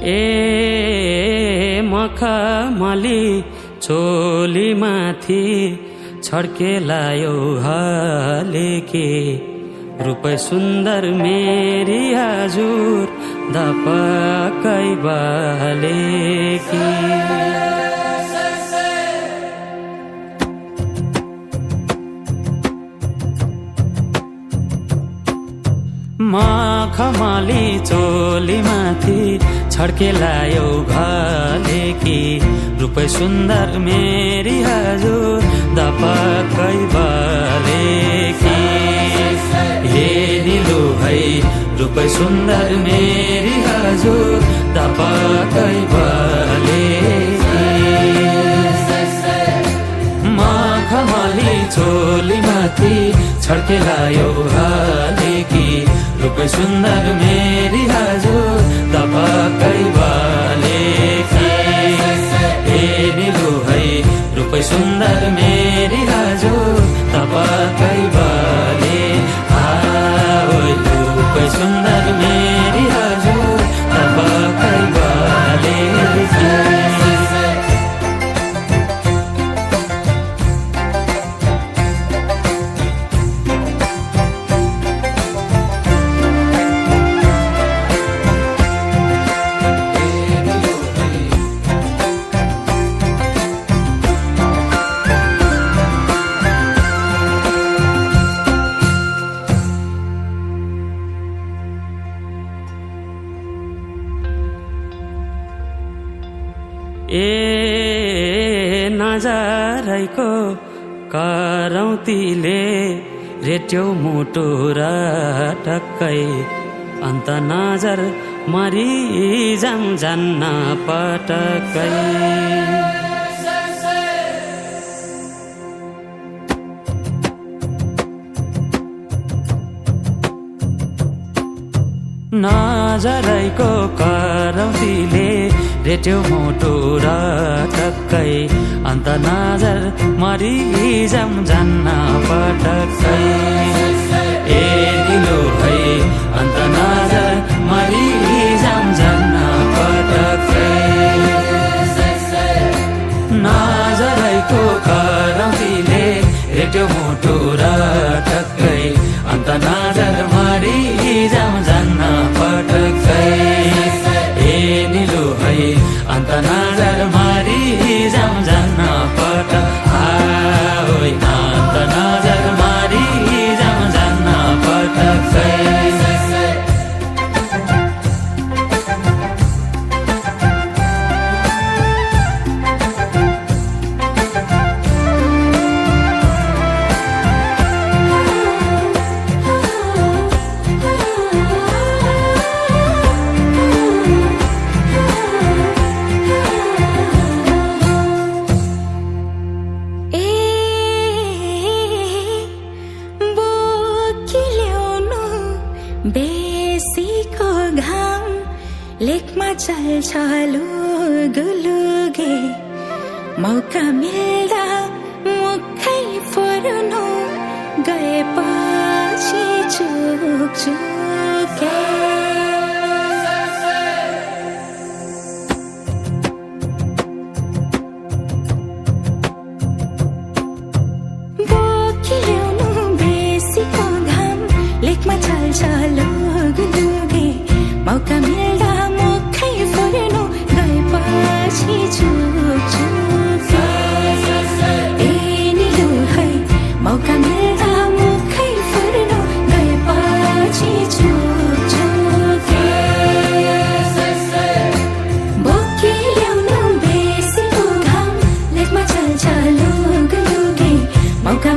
ए मखमली चोली माथि छड्केलायो हालेके रूपै सुन्दर मेरी हजुर धपकै बालेकी मखमली चोली माथि छड्केलायो भालेकी रूपै सुन्दर मेरी हजुर धपकै बालेकी हे निलो है रूपै सुन्दर मेरी हजुर धपकै बालेकी मखमली चोली माथि छड्केलायो हालेकी रूपै सुन्दर मेरी हजुर धपकै बालेकी हे निलो है रूपै सुन्दर मेरी हजुर धपकै बाले रूपै सुन्दर मेरी हजुर धपकै बालेकी ए नजरैको करौतीले रेट्यो मुटु र टक्कै अन्त नजर मरि जान्न पटक्कै नजरैको करौतीले रेट्यो मुटु र टक्कै अन्त नजर मरि जान्न पटक्कै ए निलो है अन्त नजर मरि जान्न पटक्कै नजरैको करौतीले रेट्यो मुटु र टक्कै अन्त नजर मरि जान्न पटक्कै ए निलो है अन्त नजर मरि जान्न पटक्कै अन्त नजर मरि जान्न पटक्कै बेसीको घाम लेखमा चल्छ लुगुलुगे मौका मिल्दा मुखै फर्नु गएपछि चुके मौका मिल्दा मुखै फर्नु गएपछि चुके ए निलो है मौका मिल्दा मुखै फर्नु गएपछि चुके बोकी ल्याउनु बेसीको घाम लेखमा चल्छ लुगुलुगे मौका